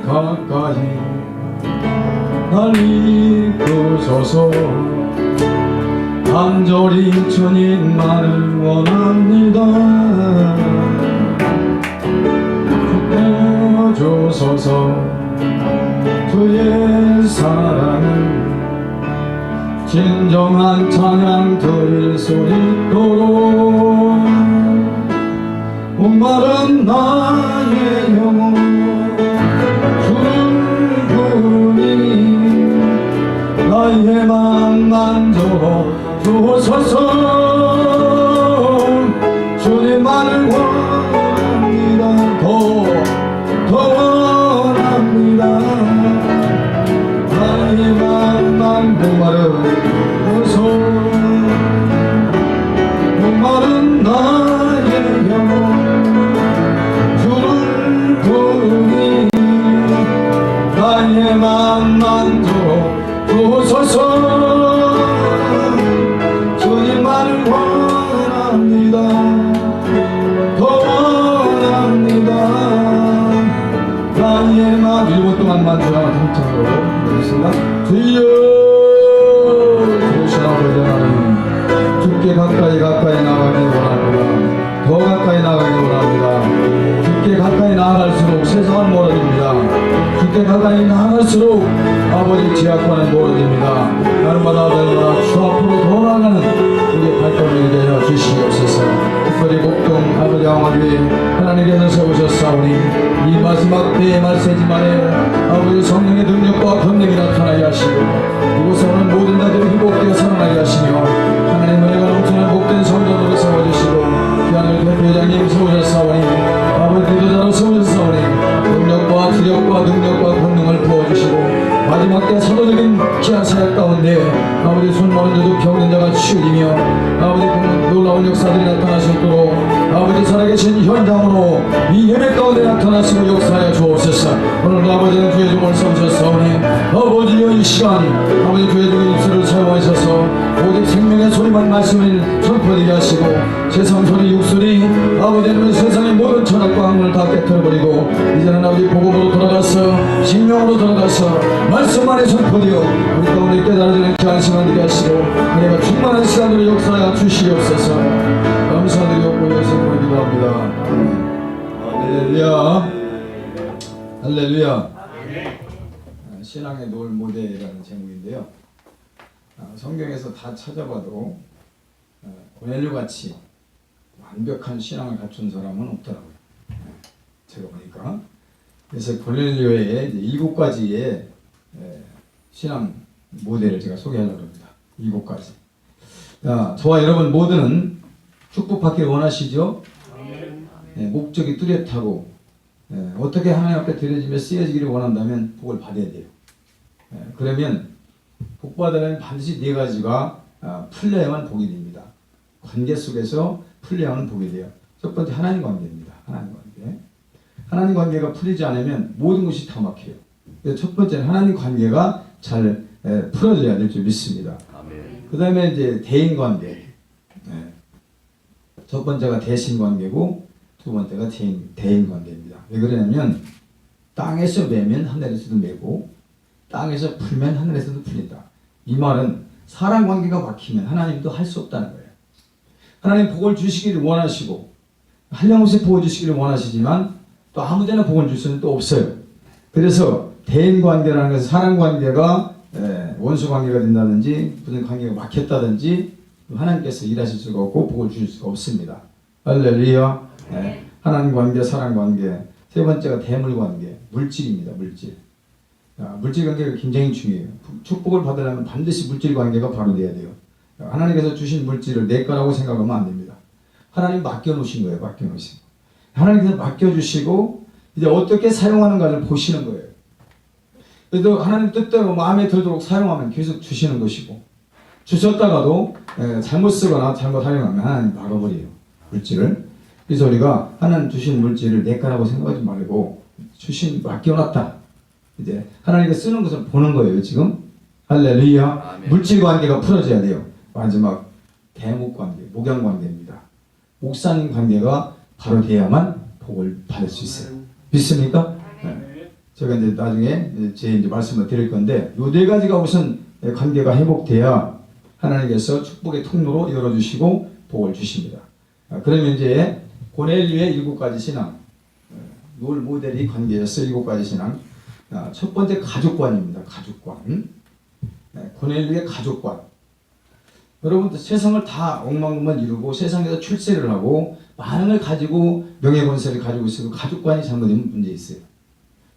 가까이 날 이끄소서. 간절히 주님만을 원합니다. 주소서. 주의 사랑을 진정한 찬양 드릴 수 있도록 목마른 나의 영혼 주는 분이 나의 맘 만져 주소서. 주님만을 원합니다. 더 원합니다. 나의 맘만 목마르소서. 목마른 나의 영혼 주는 분이 나의 맘만 주소서. 주님만을 원합니다. 더 원합니다. 나의 맘 1분 동안만 주라고 통창으로 하겠습니다. 주여 주신 아버지 하나님, 주께 가까이 나가기 원합니다. 더 가까이 나가기 원합니다. 주께 가까이 나아갈수록 세상은 멀어집니다. 주께 가까이 나아갈수록 아버지 지하과는 멀어집니다. 날마다 주 앞으로 더 나아가는 우리의 발걸음이 되어 주시옵소서. 특별히 목동 아버지 항아리 하나님께서 세우셨사오니 이 마지막 때의 말세지만에 아버지 성령의 능력과 권능이 나타나게 하시고 이곳에 오는 모든 자들이 회복되어 살아나게 하시며 하나님의 은혜가 넘치는 복된 성전으로 세워주시고 귀하늘 대표장님 세우셨사오니 아버지 대도자로 세우셨사오니 능력과 지력과 능력과 권능을 부어주시고 마지막 때 사도적인 귀한 사역 가운데 아버지 손모는 자도 병든 자가 치유이며 아버지 놀라운 역사들이 나타나셨도록 아버지 살아계신 현장으로 이 예배 가운데 나타나시고 역사하여 주옵소서. 오늘도 아버지는 주의 종을 세우셨사오니 아버지여 이 시간 아버지 주의 종의 입술을 사용하셔서 오직 생명의 소리만 말씀을 전파되게 하시고 세상 소리 육소리 아버지는 세상의 모든 철학과 학문을 다 깨뜨려버리고 이제는 아버지 복음으로 돌아가서 신명으로 돌아가서 말씀 안에 전파되어 우리 가운데 깨달아지는 귀한 시간 되게 하시고 은혜가 충만한 시간으로 역사하여 주시옵소서. 감사드리옵고 예수님으로 기도합니다. 할렐루야. 할렐루야. 신앙의 노을 모델이라는 제목인데요. 성경에서 다 찾아봐도 고넬료같이 완벽한 신앙을 갖춘 사람은 없더라고요. 제가 보니까. 그래서 고넬료의 7가지의 신앙 모델을 제가 소개하려고 합니다. 7가지. 저와 여러분 모두는 축복받기를 원하시죠? 목적이 뚜렷하고 어떻게 하나님 앞에 드려지며 쓰여지기를 원한다면 복을 받아야 돼요. 그러면 복 받으려면 반드시 4가지가 풀려야만 복이 됩니다. 관계 속에서 풀려야만 복이 돼요. 첫 번째 하나님 관계입니다. 하나님 관계. 하나님 관계가 풀리지 않으면 모든 것이 다 막혀요. 그래서 첫 번째는 하나님 관계가 잘 풀어져야 될 줄 믿습니다. 그 다음에 이제 대인 관계. 첫 번째가 대신 관계고 두 번째가 대인 관계입니다. 왜 그러냐면 땅에서 매면 하늘에서도 매고 땅에서 풀면 하늘에서도 풀린다. 이 말은 사람 관계가 막히면 하나님도 할 수 없다는 거예요. 하나님 복을 주시기를 원하시고 한량없이 복을 주시기를 원하시지만 또 아무데나 복을 줄 수는 또 없어요. 그래서 대인 관계라는 것은 사람 관계가 원수 관계가 된다든지 무슨 관계가 막혔다든지 하나님께서 일하실 수가 없고 복을 주실 수가 없습니다. 할렐루야. 하나님 관계, 사람 관계. 세 번째가 대물 관계, 물질입니다. 물질. 물질 관계가 굉장히 중요해요. 축복을 받으려면 반드시 물질 관계가 바로 돼야 돼요. 하나님께서 주신 물질을 내 거라고 생각하면 안 됩니다. 하나님 맡겨놓으신 거예요. 맡겨놓으신 거. 하나님께서 맡겨주시고 이제 어떻게 사용하는가를 보시는 거예요. 그래도 하나님 뜻대로 마음에 들도록 사용하면 계속 주시는 것이고 주셨다가도 잘못 쓰거나 잘못 사용하면 하나님 막아버려요. 물질을. 그래서 우리가 하나님 주신 물질을 내 거라고 생각하지 말고 주신 맡겨놨다. 이제 하나님께 쓰는 것을 보는 거예요. 지금 할렐루야. 물질 관계가 풀어져야 돼요. 마지막 대목 관계, 목양 관계입니다. 목사님 관계가 바로 돼야만 복을 받을 수 있어요. 믿습니까? 제가 이제 나중에 제 이제 말씀을 드릴 건데, 요 네 가지가 우선 관계가 회복돼야 하나님께서 축복의 통로로 열어주시고 복을 주십니다. 그러면 이제 고넬료의 7가지 신앙, 롤 모델이 관계였어. 7가지 신앙. 첫 번째 가족관입니다. 가족관. 고넬료의 가족관. 여러분, 세상을 다 억만금만 이루고 세상에서 출세를 하고 많은 걸 가지고 명예권세를 가지고 있어도 가족관이 잘못되면 문제 있어요.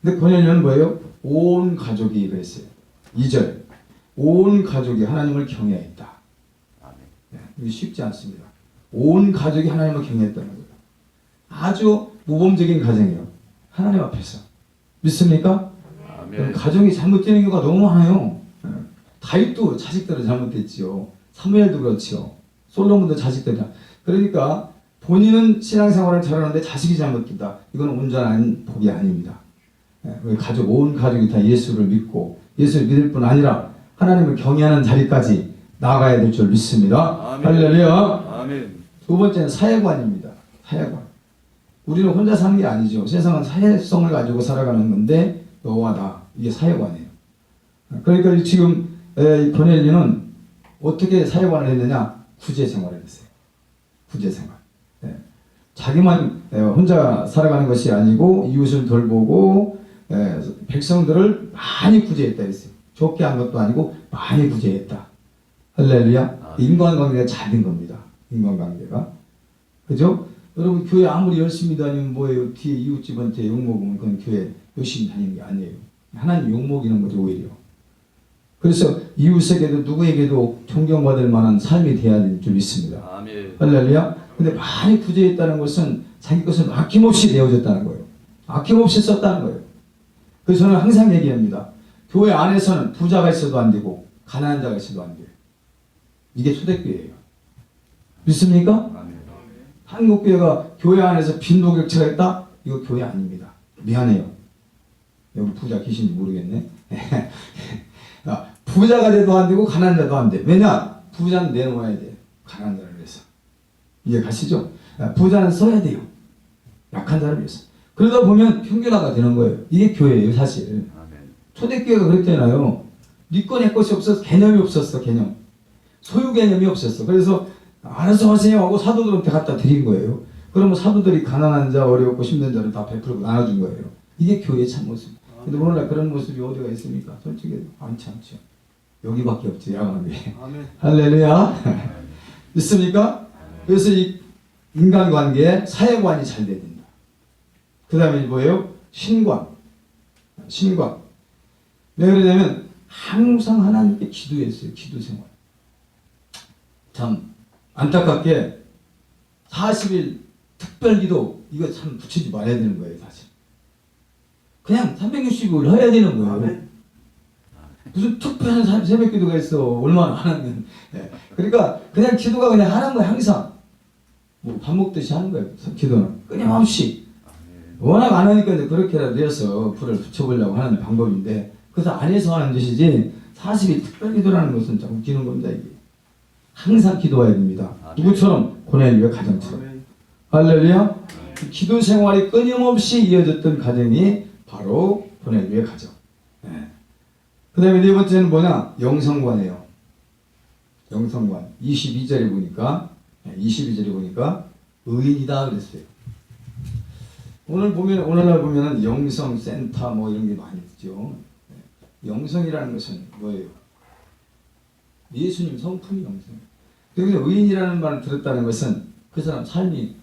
근데 고넬료는 뭐예요? 온 가족이 그랬어요. 2절. 온 가족이 하나님을 경외했다. 이게 쉽지 않습니다. 온 가족이 하나님을 경외했다는 거예요. 아주 모범적인 가정이에요. 하나님 앞에서. 믿습니까? 아멘. 가정이 잘못되는 경우가 너무 많아요. 다윗도 자식들은 잘못됐지요. 사무엘도 그렇지요. 솔로몬도 자식들이. 그러니까 본인은 신앙생활을 잘하는데 자식이 잘못된다. 이건 온전한 복이 아닙니다. 가족, 온 가족이 다 예수를 믿고 예수를 믿을 뿐 아니라 하나님을 경외하는 자리까지 나아가야 될 줄 믿습니다. 아멘. 할렐루야. 아멘. 두 번째는 사회관입니다. 사회관. 우리는 혼자 사는 게 아니죠. 세상은 사회성을 가지고 살아가는 건데 너와 나, 이게 사회관이에요. 그러니까 지금 고넬료는 어떻게 사회관을 했느냐? 구제생활을 했어요. 구제생활. 자기만 혼자 살아가는 것이 아니고 이웃을 돌보고 백성들을 많이 구제했다 했어요. 좋게 한 것도 아니고 많이 구제했다. 할렐루야. 인간관계가 잘 된 겁니다. 인간관계가. 그죠? 여러분, 교회 아무리 열심히 다니면 뭐예요? 뒤에 이웃집한테 욕먹으면 그건 교회 열심히 다니는 게 아니에요. 하나님 욕먹이는 거죠, 오히려. 그래서 이웃에게도 누구에게도 존경받을 만한 삶이 돼야 될 줄 믿습니다. 아멘. 할렐루야. 근데 많이 구제했다는 것은 자기 것을 아낌없이 내어줬다는 거예요. 아낌없이 썼다는 거예요. 그래서 저는 항상 얘기합니다. 교회 안에서는 부자가 있어도 안 되고 가난한 자가 있어도 안 돼요. 이게 초대교회예요. 믿습니까? 아멘. 한국교회가 교회 안에서 빈도격차가 있다? 이거 교회 아닙니다. 미안해요. 여기 부자 계신지 모르겠네. 부자가 돼도 안 되고 가난한 자도 안 돼. 왜냐? 부자는 내놓아야 돼. 가난한 자를 위해서. 이해 가시죠? 부자는 써야 돼요. 약한 자를 위해서. 그러다 보면 평균화가 되는 거예요. 이게 교회예요, 사실. 초대교회가 그랬잖아요. 네 거 내 것이 없어서 개념이 없었어, 개념. 소유 개념이 없었어. 그래서 알아서 하세요 하고 사도들한테 갖다 드린 거예요. 그러면 사도들이 가난한 자, 어렵고 힘든 자를 다 베풀고 나눠준 거예요. 이게 교회의 참 모습. 근데 오늘날 그런 모습이 어디가 있습니까? 솔직히 많지 않죠. 여기밖에 없지, 야간에. 할렐루야. 믿습니까? 그래서 이 인간관계에 사회관이 잘 돼야 된다. 그 다음에 뭐예요? 신관. 신관. 왜 그러냐면 항상 하나님께 기도했어요. 기도생활. 참 안타깝게 40일 특별기도 이거 참 붙이지 말아야 되는 거예요. 사실. 그냥 365일 해야 되는 거예요. 무슨 특별한 새벽기도가 있어. 얼마나 하나면. 그러니까 그냥 기도가 그냥 하는 거예요. 항상. 뭐 밥 먹듯이 하는 거예요. 기도는. 끊임없이. 워낙 안 하니까 이제 그렇게라도 해서 불을 붙여보려고 하는 방법인데 그래서 안에서 하는 짓이지 40일 특별기도라는 것은 좀 웃기는 겁니다. 이게. 항상 기도해야 됩니다. 누구처럼? 고넬료의 가정처럼. 할렐루야. 기도 생활이 끊임없이 이어졌던 가정이 바로 고넬료의 가정. 그 다음에 네 번째는 뭐냐? 영성관이에요. 영성관. 22절에 보니까 의인이다 그랬어요. 오늘날 보면은 영성센터 뭐 이런 게 많이 있죠. 영성이라는 것은 뭐예요? 예수님 성품이 영성. 여기서 의인이라는 말을 들었다는 것은 그 사람 삶이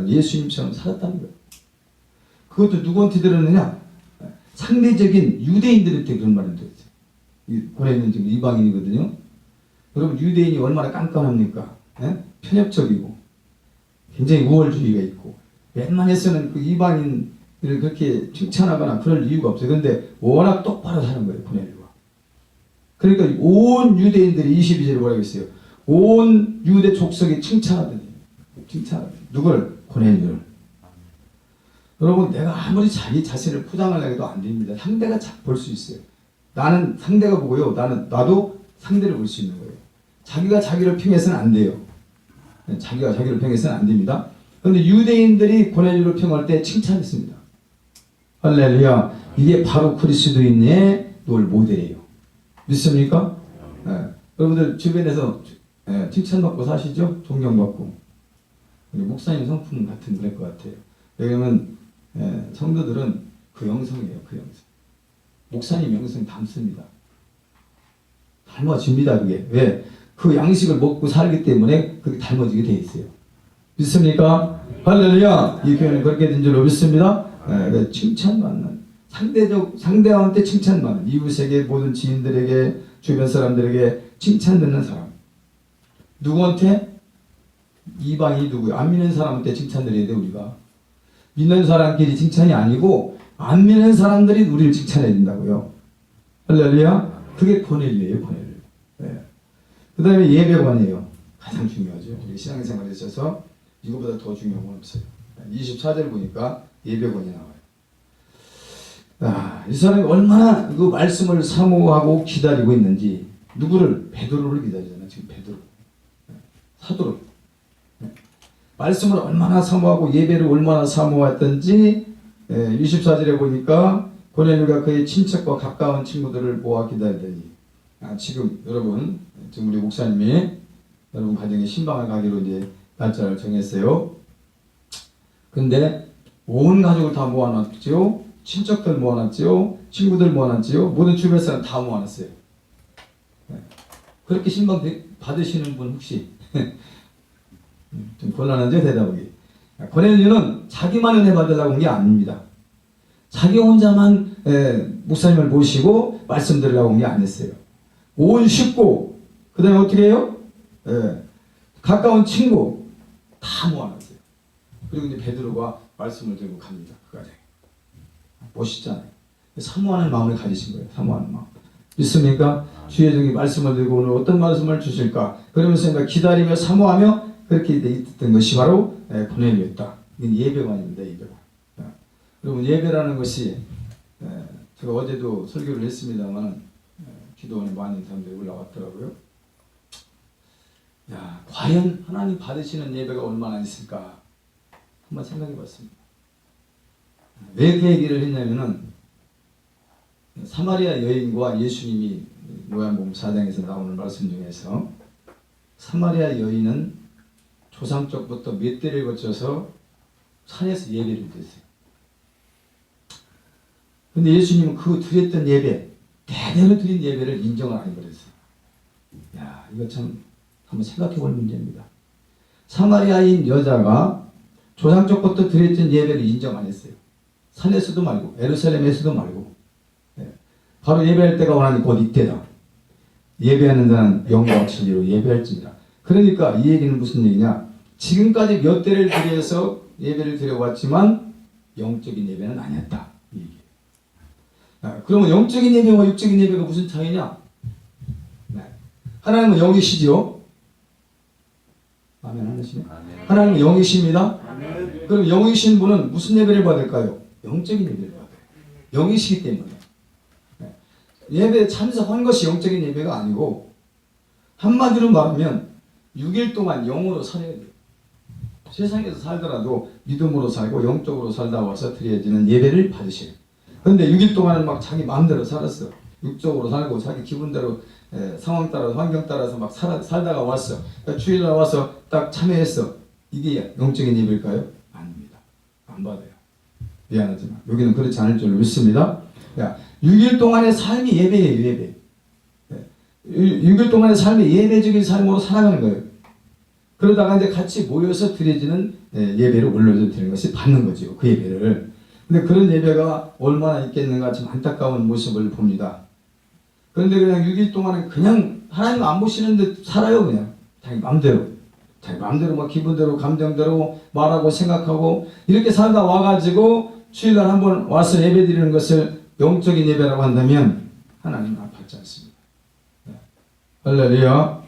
예수님처럼 살았다는 거예요. 그것도 누구한테 들었느냐? 상대적인 유대인들한테 그런 말을 들었어요. 고넬료는 지금 이방인이거든요. 여러분 유대인이 얼마나 깐깐합니까? 편협적이고 굉장히 우월주의가 있고 웬만해서는 그 이방인들을 그렇게 칭찬하거나 그럴 이유가 없어요. 그런데 워낙 똑바로 사는 거예요. 고넬료가. 그러니까 온 유대인들이 22절에 뭐라고 했어요? 온 유대 족속이 칭찬하더니 누굴? 고넬료를. 여러분 내가 아무리 자기 자신을 포장하려고 해도 안 됩니다. 상대가 볼 수 있어요. 나는 상대가 보고요. 나도 상대를 볼 수 있는 거예요. 자기가 자기를 평해서는 안 돼요. 자기가 자기를 평해서는 안 됩니다. 그런데 유대인들이 고넬료를 평할 때 칭찬했습니다. 할렐루야. 이게 바로 그리스도인의 롤 모델이에요. 믿습니까? 예. 여러분들 주변에서 칭찬받고 사시죠? 존경받고. 우리 목사님 성품 같은 그럴 것 같아요. 왜냐면 성도들은 그 영성이에요. 그 영성. 목사님 영성 닮습니다. 닮아집니다. 그게. 왜? 그 양식을 먹고 살기 때문에 그게 닮아지게 돼 있어요. 믿습니까? 할렐루야. 이 교회는 그렇게 된 줄로 믿습니다. 칭찬받는 상대한테 칭찬받는 이웃에게 모든 지인들에게 주변 사람들에게 칭찬 듣는 사람. 누구한테? 이방이 누구야? 안 믿는 사람한테 칭찬 드려야 돼. 우리가 믿는 사람끼리 칭찬이 아니고 안 믿는 사람들이 우리를 칭찬해야 된다고요. 할렐루야. 그게 고넬료예요. 고넬료. 그 다음에 예배관이에요. 가장 중요하죠. 우리 신앙생활에 있어서 이거보다 더 중요한 건 없어요. 24절 보니까 예배관이 나와요. 이 사람이 얼마나 그 말씀을 사모하고 기다리고 있는지. 누구를? 베드로를 기다리잖아. 지금 베드로. 사도를. 말씀을 얼마나 사모하고 예배를 얼마나 사모했던지 24절에 보니까 고넬료가 그의 친척과 가까운 친구들을 모아 기다리더니 지금 여러분 지금 우리 목사님이 여러분 가정에 신방을 가기로 이제 날짜를 정했어요. 근데 온 가족을 다 모아놨죠. 친척들 모아놨죠. 친구들 모아놨죠. 모든 주변 사람 다 모아놨어요. 그렇게 신방 받으시는 분 혹시 좀 곤란하죠 대답하기. 고넬료는 자기만 은혜 받으려고 온 게 아닙니다. 자기 혼자만 목사님을 모시고 말씀 드리려고 온 게 아니었어요. 온 식구 그 다음에 어떻게 해요? 가까운 친구 다 모아놨어요. 그리고 이제 베드로가 말씀을 들고 갑니다. 그 가정에. 멋있잖아요. 사모하는 마음을 가지신 거예요. 사모하는 마음. 믿습니까? 주의 종이 말씀을 들고 오늘 어떤 말씀을 주실까? 그러면서 기다리며 사모하며 그렇게 있던 것이 바로 고넬료였다. 이건 예배관입니다. 예배관. 여러분 예배라는 것이 제가 어제도 설교를 했습니다만 기도원에 많은 사람들이 올라왔더라고요. 과연 하나님 받으시는 예배가 얼마나 있을까 한번 생각해 봤습니다. 왜 그 얘기를 했냐면은 사마리아 여인과 예수님이 요한복음 4장에서 나오는 말씀 중에서 사마리아 여인은 조상적부터 몇 대를 거쳐서 산에서 예배를 드렸어요. 근데 예수님은 그 드렸던 예배, 대대로 드린 예배를 인정을 안 해버렸어요. 이거 참 한번 생각해 볼 문제입니다. 사마리아인 여자가 조상적부터 드렸던 예배를 인정 안 했어요. 산에서도 말고, 예루살렘에서도 말고. 바로 예배할 때가 오나니 곧 이때다. 예배하는 자는 영과 진리로 예배할지니라. 그러니까 이 얘기는 무슨 얘기냐? 지금까지 몇 대를 드려서 예배를 드려왔지만 영적인 예배는 아니었다. 이 얘기예요. 그러면 영적인 예배와 육적인 예배가 무슨 차이냐? 하나님은 영이시죠? 아멘 하시네. 하나님은 영이십니다. 그럼 영이신 분은 무슨 예배를 받을까요? 영적인 예배를 받아요. 영이시기 때문에. 예배에 참석한 것이 영적인 예배가 아니고 한마디로 말하면 6일 동안 영으로 살아야 돼요. 세상에서 살더라도 믿음으로 살고 영적으로 살다 와서 드려지는 예배를 받으셔요. 그런데 6일 동안은 막 자기 마음대로 살았어. 육적으로 살고 자기 기분대로 상황 따라서 환경 따라서 막 살다가 왔어. 그러니까 주일날 와서 딱 참여했어. 이게 영적인 예배일까요? 아닙니다. 안 받아요. 미안하지만 여기는 그렇지 않을 줄 믿습니다. 6일 동안의 삶이 예배예요. 예배. 6일 동안의 삶이 예배적인 삶으로 살아가는 거예요. 그러다가 이제 같이 모여서 드려지는 예배를 올려서 드리는 것이 받는 거죠. 그 예배를. 근데 그런 예배가 얼마나 있겠는가 좀 안타까운 모습을 봅니다. 그런데 그냥 6일 동안은 그냥 하나님 안 보시는 듯 살아요. 그냥 자기 마음대로. 자기 마음대로 막 기분대로 감정대로 말하고 생각하고 이렇게 살다 와가지고 주일날 한번 와서 예배 드리는 것을 영적인 예배라고 한다면 하나님은 받지 않습니다. 할렐루야.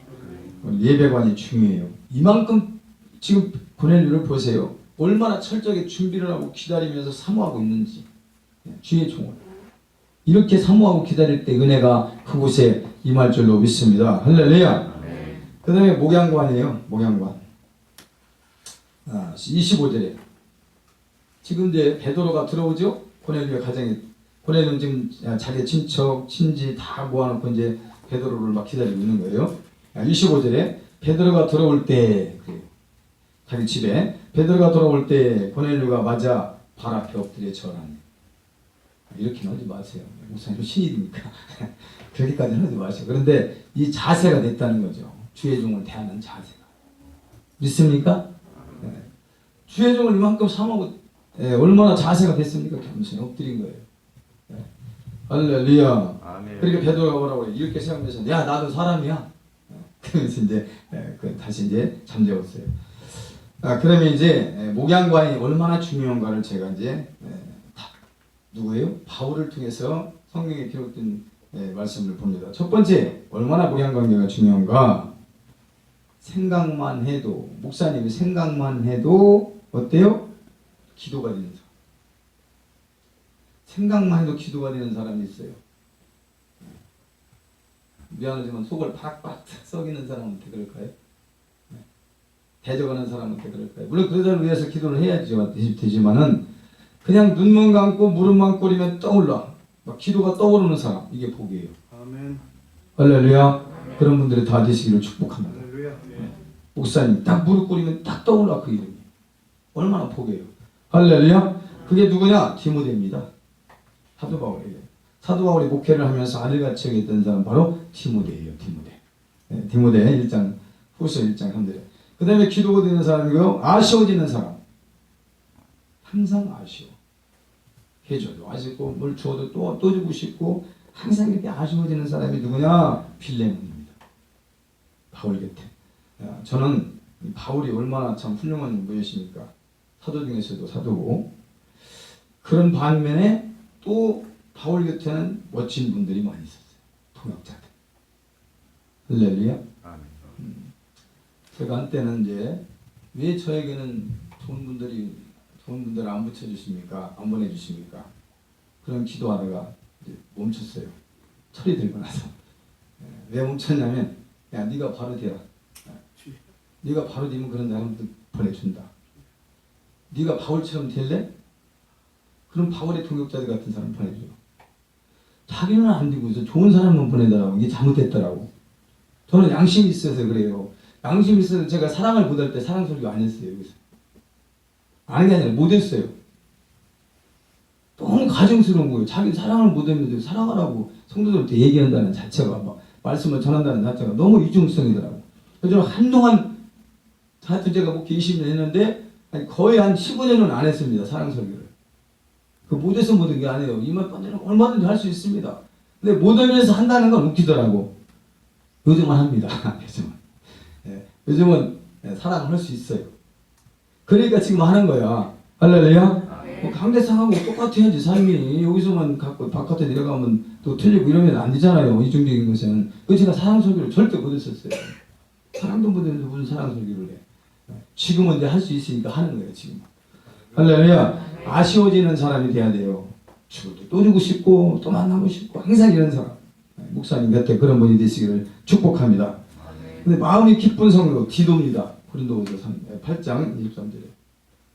예배관이 중요해요. 이만큼 지금 고넬료를 보세요. 얼마나 철저하게 준비를 하고 기다리면서 사모하고 있는지. 주의 종을 이렇게 사모하고 기다릴 때 은혜가 그곳에 임할 줄로 믿습니다. 할렐루야. 그 다음에 목양관이에요. 목양관. 25절에 지금 이제 베드로가 들어오죠. 고넬료의 가정에 고넬료는 지금 자기의 친척, 친지 다 모아놓고 이제 베드로를 막 기다리고 있는 거예요. 25절에 베드로가 들어올 때 자기 집에 베드로가 들어올 때 고넬료가 맞아 발 앞에 엎드려 절하니. 이렇게는 하지 마세요. 목사님 신입이니까 그렇게까지는 하지 마세요. 그런데 이 자세가 됐다는 거죠. 주의 종을 대하는 자세가. 믿습니까? 네. 주의 종을 이만큼 삼하고 얼마나 자세가 됐습니까? 겸손히 엎드린 거예요. 네. 할렐루야. 아멘. 그러니까 베드로가 뭐라고 그래? 이렇게 생각하면서 야 나도 사람이야. 그러면서 이제 다시 이제 잠재웠어요. 그러면 이제 목양관이 얼마나 중요한가를 제가 이제 누구예요? 바울을 통해서 성경에 기록된 말씀을 봅니다. 첫 번째, 얼마나 목양관계가 중요한가? 생각만 해도, 목사님이 생각만 해도 어때요? 기도가 되는 사람. 생각만 해도 기도가 되는 사람이 있어요. 미안하지만 속을 팍팍 썩이는 사람한테 그럴까요? 대적하는 사람한테 그럴까요? 물론 그 사람을 위해서 기도를 되지만은 그냥 눈만 감고 무릎만 꿇으면 떠올라. 막 기도가 떠오르는 사람. 이게 복이에요. 아멘. 할렐루야. 그런 분들이 다 되시기를 축복합니다. 할렐루야. 목사님 딱 무릎 꿇으면 딱 떠올라 그 이름이. 얼마나 복이에요. 할렐루야. 그게 누구냐? 디모데입니다. 사도 바울이에요. 사도 바울이 목회를 하면서 아들같이 여겼던 사람 바로 디모데예요. 디모데. 디모데 1장 후서 1장 3절에. 그 다음에 기도가 되는 사람이고요. 아쉬워지는 사람. 항상 아쉬워. 해줘도 아쉽고 뭘 주어도 또 주고 싶고 항상 이렇게 아쉬워지는 사람이 누구냐? 빌레몬입니다. 바울 곁에. 저는 바울이 얼마나 참 훌륭한 분이십니까? 사도 중에서도 사도고 그런 반면에 또 바울 곁에는 멋진 분들이 많이 있었어요. 통역자들. 할렐루야. 제가 한때는 이제 왜 저에게는 좋은 분들을 안 붙여주십니까? 안 보내주십니까? 그런 기도하다가 이제 멈췄어요. 철이 들고 나서. 왜 멈췄냐면 야 네가 바로 되라. 네가 바로 되면 그런 사람들 보내준다. 네가 바울처럼 될래? 그럼 바울의 동역자들 같은 사람 보내줘. 자기는 안 되고 좋은 사람만 보내더라고. 이게 잘못됐더라고. 저는 양심이 있어서 그래요. 양심이 있어서 제가 사랑을 못할 때 사랑 설교 안 했어요. 여기서. 아는 게 아니라 못했어요. 너무 가증스러운 거예요. 자기 사랑을 못했는데 사랑하라고 성도들한테 얘기한다는 자체가 막 말씀을 전한다는 자체가 너무 이중성이더라고. 그래서 한동안 하여튼 제가 목회 20년 했는데 거의 한 15년은 안 했습니다. 사랑 설교를. 그 못해서 못한 게 아니에요. 이만 번째는 얼마든지 할 수 있습니다. 근데 못하면서 한다는 건 웃기더라고. 요즘은 합니다. 요즘은 사랑을 할 수 있어요. 그러니까 지금 하는 거야. 할렐루야. 강대상하고 똑같아야지 삶이. 여기서만 갖고 바깥에 내려가면 또 틀리고 이러면 안 되잖아요. 이중적인 것은. 그래서 제가 사랑 설교를 절대 못했었어요. 사랑도 못했는데 무슨 사랑 설교를 해. 지금은 이제 할 수 있으니까 하는 거예요. 지금. 할렐루야. 아쉬워지는 사람이 돼야 돼요. 죽어도 또 주고 싶고 또 만나고 싶고 항상 이런 사람. 목사님 곁에 그런 분이 되시기를 축복합니다. 근데 마음이 기쁜 성도 디도입니다. 고린도후서 8장 23절에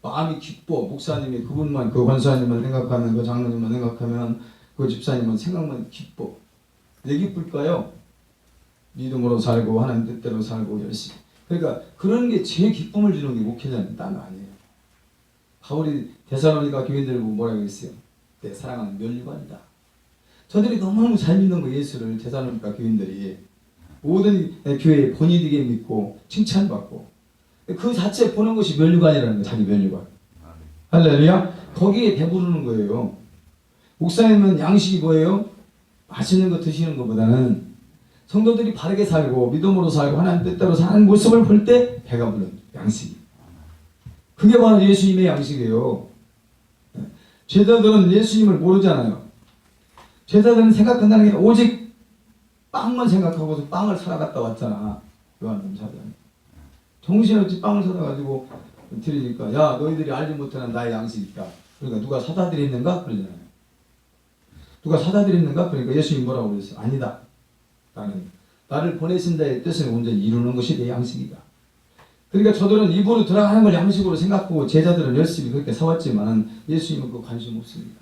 마음이 기뻐. 목사님이 그분만 그 권사님만 생각하면 그 장로님만 생각하면 그 집사님만 생각만 기뻐. 왜 기쁠까요? 믿음으로 살고 하나님 뜻대로 살고 열심히. 그러니까 그런 게 제일 기쁨을 주는 게 목회자는 딴 거 아니에요. 바울이 데살로니가 교인들을 보고 뭐라고 했어요? 내 사랑하는 면류관이다. 저들이 너무너무 잘 믿는 거 예수를 데살로니가 교인들이 모든 교회에 본이 되게 믿고 칭찬받고 그 자체 보는 것이 면류관이라는 거예요. 자기 면류관. 할렐루야. 거기에 배부르는 거예요. 목사님은 양식이 뭐예요? 맛있는 거 드시는 것보다는 성도들이 바르게 살고 믿음으로 살고 하나님 뜻대로 사는 모습을 볼 때 배가 부른 양식이. 그게 바로 예수님의 양식이에요. 제자들은 예수님을 모르잖아요. 제자들은 생각한다는 게 오직 빵만 생각하고서 빵을 사러 갔다 왔잖아. 요한복음 4장. 정신없이 빵을 사다 가지고 드리니까 야 너희들이 알지 못하는 나의 양식이 있다. 그러니까 누가 사다 드렸는가? 그러잖아요. 누가 사다 드렸는가? 그러니까 예수님이 뭐라고 그랬어요? 아니다. 나를 보내신 자의 뜻을 온전히 이루는 것이 내 양식이다. 그러니까 저들은 입으로 들어가는 걸 양식으로 생각하고 제자들은 열심히 그렇게 사왔지만 예수님은 그 관심 없습니다.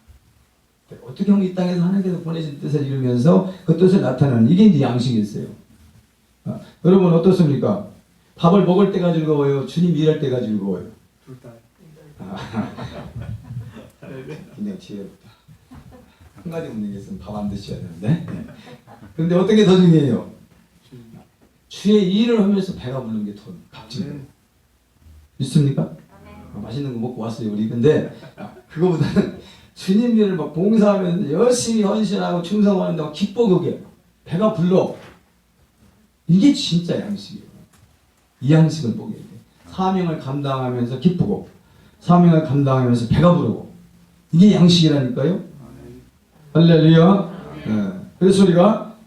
어떻게 하면 이 땅에서 하나님께서 보내신 뜻을 이루면서 그 뜻을 나타내는 이게 이제 양식이었어요. 여러분 어떻습니까? 밥을 먹을 때가 즐거워요? 주님 일할 때가 즐거워요? 둘 다. 그냥 지혜롭다. 한 가지 없는 게 있으면 밥 안 드셔야 되는데. 근데 어떤 게 더 중요해요? 주의 일을 하면서 배가 부르는 게 더 값지네요. 믿습니까? 맛있는 거 먹고 왔어요 우리. 근데 그거보다는 주님 일을 막 봉사하면서 열심히 헌신하고 충성하는데 막 기뻐. 그게 배가 불러. 이게 진짜 양식이에요. 이 양식을 보게 돼. 사명을 감당하면서 기쁘고 사명을 감당하면서 배가 부르고 이게 양식이라니까요. 할렐루야. 그래서 우리가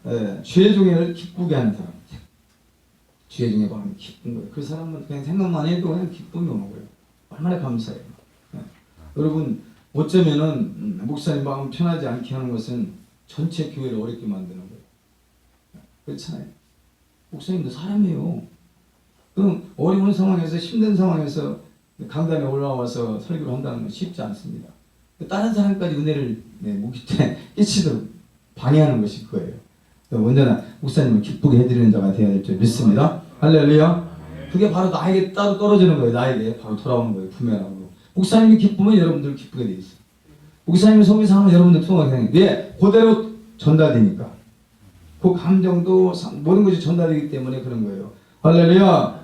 주의 종을 기쁘게 하는 사람, 주의 종에 보면 기쁜 거예요. 그 사람은 그냥 생각만 해도 그냥 기쁨이 오는 거예요. 얼마나 감사해요. 여러분 어쩌면은 목사님 마음 편하지 않게 하는 것은 전체 교회를 어렵게 만드는 거예요. 그렇잖아요. 목사님도 사람이에요. 그럼 어려운 상황에서 힘든 상황에서 강단에 올라와서 설교를 한다는 건 쉽지 않습니다. 다른 사람까지 은혜를 목이 끼치도록 방해하는 것이 그거예요. 언제나 목사님을 기쁘게 해드리는 자가 되어야 될 줄 믿습니다. 할렐루야. 그게 바로 나에게 따로 떨어지는 거예요. 나에게 바로 돌아오는 거예요. 부메랑으로. 목사님이 기쁘면 여러분들 기쁘게 돼 있어요. 목사님이 속이 상하면 여러분들 통하게 되는 거예요. 왜? 그대로 전달되니까. 그 감정도 모든 것이 전달되기 때문에 그런 거예요. 할렐루야.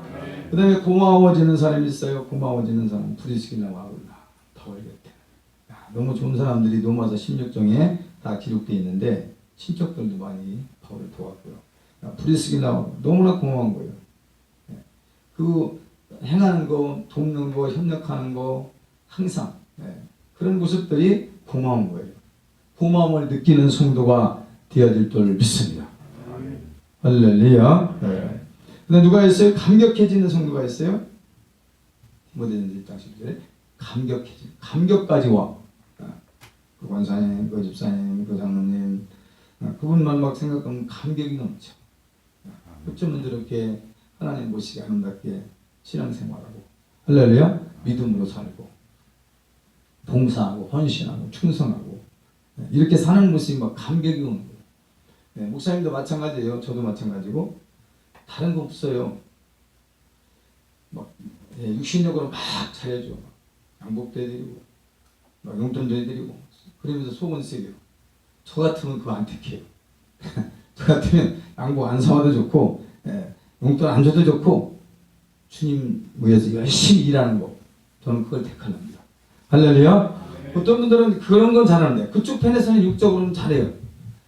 그 다음에 고마워지는 사람이 있어요. 고마워지는 사람. 부리스길라 와울라. 바울 곁에. 너무 좋은 사람들이 로마서 16장에 다 기록되어 있는데 친척들도 많이 바울을 도왔고요. 부리스길라 너무나 고마운 거예요. 그 행하는 거, 돕는 거, 협력하는 거 항상 그런 모습들이 고마운 거예요. 고마움을 느끼는 성도가 되어질 줄 믿습니다. 할렐루야. 근데 누가 있어요? 감격해지는 성도가 있어요? 디모데전서 1장 10절에 감격해지는, 감격까지 와. 그 권사님, 그 집사님, 그 장로님, 그분만 막 생각하면 감격이 넘쳐. 어쩌면 저렇게 하나님 모시기 아름답게 신앙생활하고 할렐루야 믿음으로 살고 봉사하고 헌신하고 충성하고 이렇게 사는 모습이 막 감격이 오는 거예요. 목사님도 마찬가지예요. 저도 마찬가지고 다른 거 없어요. 막 육신적으로 막 잘해줘. 양복도 해드리고 막 용돈도 해드리고 그러면서 속은 쓰게요. 저 같으면 그거 안 택해요. 저 같으면 양복 안 사와도 좋고 용돈 안 줘도 좋고 주님 위해서 열심히 일하는 거 저는 그걸 택합니다. 할렐루야. 어떤 분들은 그런 건 잘하는데 그쪽 편에서는 육적으로는 잘해요.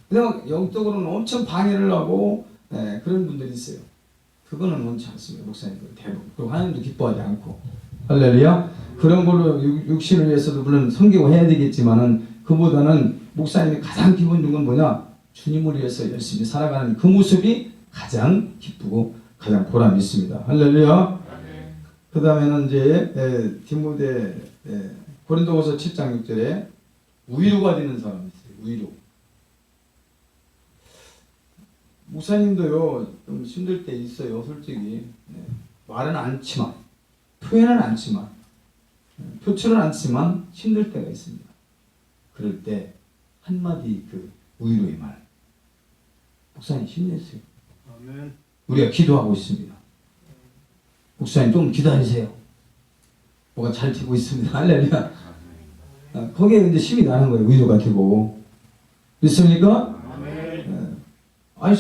그냥 영적으로는 엄청 방해를 하고 그런 분들이 있어요. 그거는 원치 않습니다. 목사님들 대부분. 그리고 하나님도 기뻐하지 않고 할렐루야. 그런 걸로 육신을 위해서도 물론 섬기고 해야 되겠지만은 그보다는 목사님이 가장 기분 좋은 건 뭐냐? 주님을 위해서 열심히 살아가는 그 모습이 가장 기쁘고 가장 보람이 있습니다. 할렐루야. 그 다음에는 이제 디모데 고린도후서 7장 6절에 위로가 되는 사람이 있어요. 위로. 목사님도요 좀 힘들 때 있어요. 솔직히 말은 않지만 표현은 않지만 표출은 않지만 힘들 때가 있습니다. 그럴 때 한마디 그 위로의 말. 목사님 힘내세요. 아멘. 우리가 기도하고 있습니다. 목사님 좀 기다리세요. 뭐가 잘 되고 있습니다. 할렐루야. 거기에 이제 힘이 나는 거예요. 위로가 되고. 믿습니까? 아니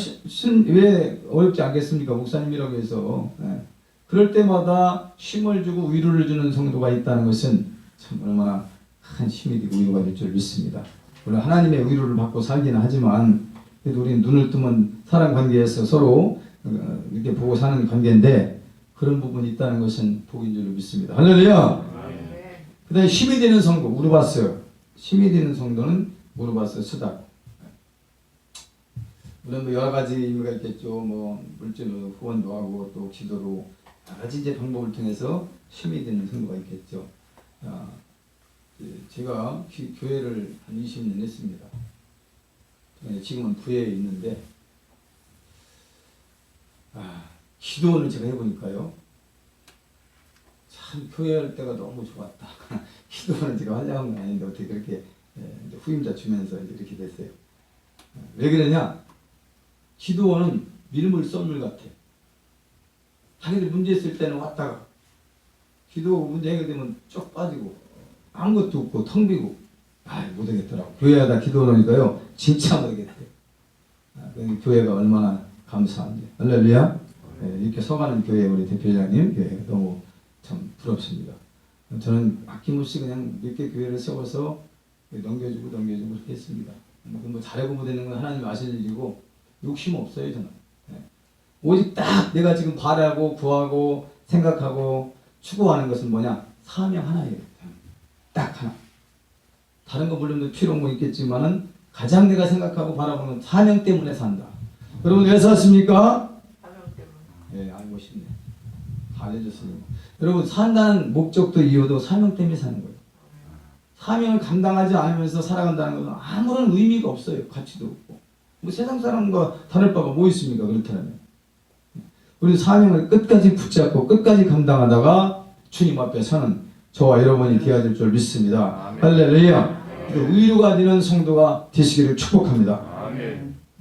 왜 어렵지 않겠습니까? 목사님이라고 해서. 그럴 때마다 힘을 주고 위로를 주는 성도가 있다는 것은 참 얼마나 큰 힘이 되고 위로가 될 줄 믿습니다. 물론 하나님의 위로를 받고 살기는 하지만 그래도 우리는 눈을 뜨면 사람 관계에서 서로 이렇게 보고 사는 관계인데 그런 부분이 있다는 것은 복인 줄로 믿습니다. 할렐루야. 그 다음에 힘이 되는 성도 물어봤어요. 힘이 되는 성도는 물어봤어요. 수다. 물론 뭐 여러 가지 의미가 있겠죠. 뭐 물질로 후원도 하고 또 기도로 여러 가지 이제 방법을 통해서 힘이 되는 성도가 있겠죠. 제가 교회를 한 20년 했습니다. 지금은 부에 있는데 기도원을 제가 해보니까요. 참 교회할 때가 너무 좋았다. 기도원을 제가 하려는 건 아닌데 어떻게 그렇게 이제 후임자 주면서 이제 이렇게 됐어요. 왜 그러냐? 기도원은 밀물 썰물 같아. 자기들 문제 있을 때는 왔다가 기도 문제 해결되면 쭉 빠지고 아무것도 없고 텅 비고 못하겠더라고. 교회 하다 기도하니까요 진짜 못하겠대요. 교회가 얼마나 감사한지. 할렐루야. 이렇게 서가는 교회 우리 대표장님 교회 너무 참 부럽습니다. 저는 아낌없이 그냥 몇 개 교회를 세워서 넘겨주고 그렇게 했습니다. 뭐 잘하고 못하는 건 하나님 아실 일이고 욕심 없어요 저는. 오직 딱 내가 지금 바라고 구하고 생각하고 추구하는 것은 뭐냐? 사명 하나예요. 딱 하나. 다른 거 물론 필요한 거 있겠지만은 가장 내가 생각하고 바라보는 사명 때문에 산다. 여러분 왜 샀습니까? 사명 때문에. 알고 싶네. 다 알려줬어요. 여러분 산다는 목적도 이유도 사명 때문에 사는 거예요. 사명을 감당하지 않으면서 살아간다는 것은 아무런 의미가 없어요. 가치도 없고. 뭐 세상 사람과 다를 바가 뭐 있습니까? 그렇다면. 우리 사명을 끝까지 붙잡고 끝까지 감당하다가 주님 앞에 서는 저와 여러분이 되어질 줄 믿습니다. 할렐루야. 의로가 되는 성도가 되시기를 축복합니다.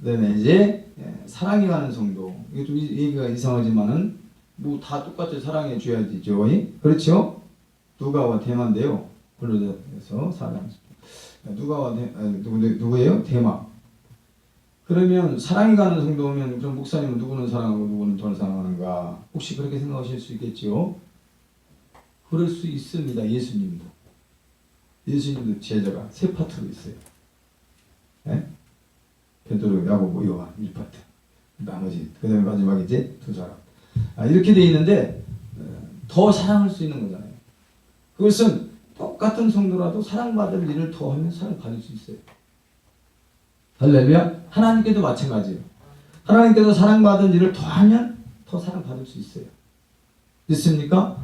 그다음에 이제 사랑이 가는 성도. 이게 좀 얘기가 이상하지만은 뭐 다 똑같이 사랑해 줘야지죠. 그렇죠? 누가와 대마인데요. 불러서 사랑. 누가와 누구예요? 대마. 그러면 사랑이 가는 성도면 그럼 목사님은 누구는 사랑하고 누구는 덜 사랑하는가? 혹시 그렇게 생각하실 수 있겠죠? 그럴 수 있습니다. 예수님도 제자가 세 파트로 있어요. 베드로, 야고보, 요한 1파트. 나머지 그다음에 마지막에 이제 두 사람. 이렇게 돼 있는데 더 사랑할 수 있는 거잖아요. 그것은 똑같은 성도라도 사랑받을 일을 더 하면 사랑받을 수 있어요. 할렐루야. 하나님께도 마찬가지예요. 하나님께서 사랑받은 일을 더 하면 더 사랑받을 수 있어요. 믿습니까?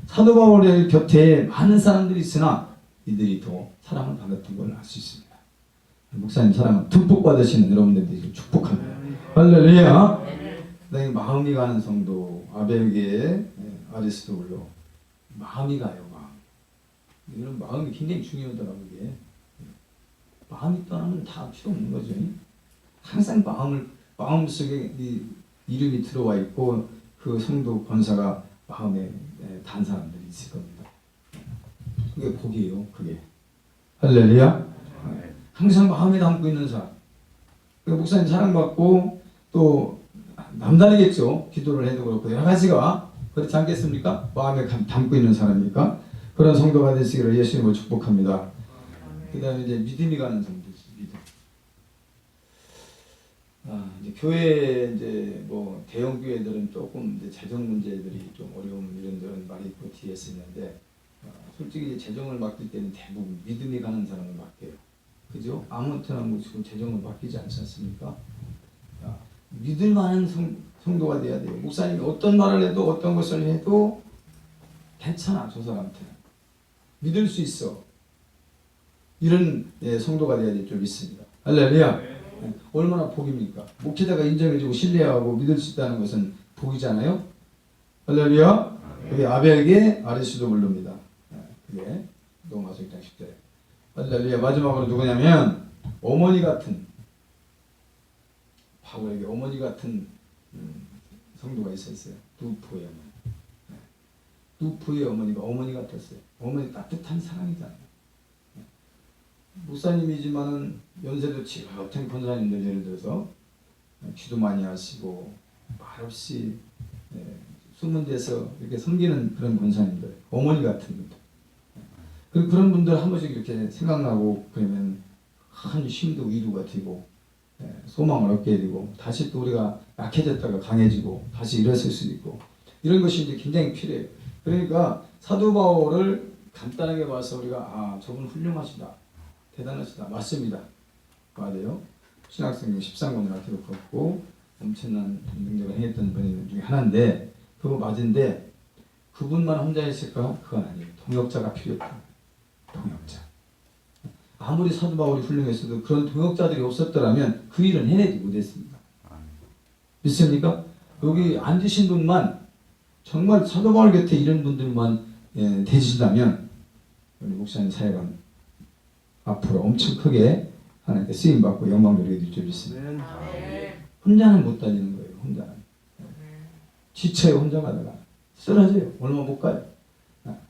사도 바울의 곁에 많은 사람들이 있으나 이들이 더 사랑을 받았던 걸 알 수 있습니다. 목사님 사랑을 듬뿍 받으시는 여러분들이 축복합니다. 할렐루야. 그다음에 마음이 가는 성도 아벨게 아리스도블로 마음이 가요. 이런 마음이 굉장히 중요하더라고요. 이게. 마음이 떠나면 다 필요 없는 거죠. 항상 마음속에 이 이름이 들어와 있고 그 성도 권사가 마음에 단 사람들이 있을 겁니다. 그게 복이에요. 그게. 할렐루야. 항상 마음에 담고 있는 사람. 그러니까 목사님 사랑받고 또 남다르겠죠. 기도를 해도 그렇고 여러 가지가 그렇지 않겠습니까? 마음에 담고 있는 사람이니까 그런 성도가 되시기를 예수님으로 축복합니다. 그 다음에 이제 믿음이 가는 성도지, 믿음. 이제 교회 이제 뭐 대형 교회들은 조금 이제 재정 문제들이 좀 어려움 이런 데는 많이 있고 뒤에 쓰는데 솔직히 이제 재정을 맡길 때는 대부분 믿음이 가는 사람을 맡겨요. 그죠? 아무한테나 뭐 지금 재정을 맡기지 않지 않습니까? 믿을 만한 성도가 돼야 돼요. 목사님이 어떤 말을 해도 어떤 것을 해도 괜찮아 저 사람한테는. 믿을 수 있어. 이런 성도가 돼야 될 줄 믿습니다. 할렐루야. 얼마나 복입니까? 목회자가 인정해주고 신뢰하고 믿을 수 있다는 것은 복이잖아요. 할렐루야. 그게 아벨게 아리스도블로입니다. 그게 로마서 1장 10절에. 할렐루야. 마지막으로 누구냐면 어머니 같은 바울에게 어머니 같은 성도가 있었어요. 누프의 어머니. 누프의 어머니가 어머니 같았어요. 어머니 따뜻한 사랑이잖아요. 목사님이지만은 연세도 지긋한 권사님들 예를 들어서 기도 많이 하시고 말없이 숨은 데서 이렇게 섬기는 그런 권사님들, 어머니 같은 분들. 그런 분들 한 번씩 이렇게 생각나고 그러면 큰 힘도 위로가 되고 소망을 얻게 되고 다시 또 우리가 약해졌다가 강해지고 다시 일어설 수 있고 이런 것이 이제 굉장히 필요해요. 그러니까 사도 바울을 간단하게 봐서 우리가 저분 훌륭하시다. 대단하시다. 맞습니다. 맞아요. 신학성경 13권을 기록했고 엄청난 능력을 행했던 분 중에 하나인데 그거 맞은데 그분만 혼자 했을까? 그건 아니에요. 동역자가 필요했다. 동역자. 아무리 사도 바울이 훌륭했어도 그런 동역자들이 없었더라면 그 일은 해내지 못했습니다. 믿습니까? 여기 앉으신 분만 정말 사도 바울 곁에 이런 분들만 되신다면 우리 목사님 사역은 앞으로 엄청 크게 하나님께 쓰임받고 영광 누리게 될 줄 믿습니다. 혼자는 못 다니는 거예요. 혼자는. 지쳐요. 혼자 가다가. 쓰러져요. 얼마 못 가요.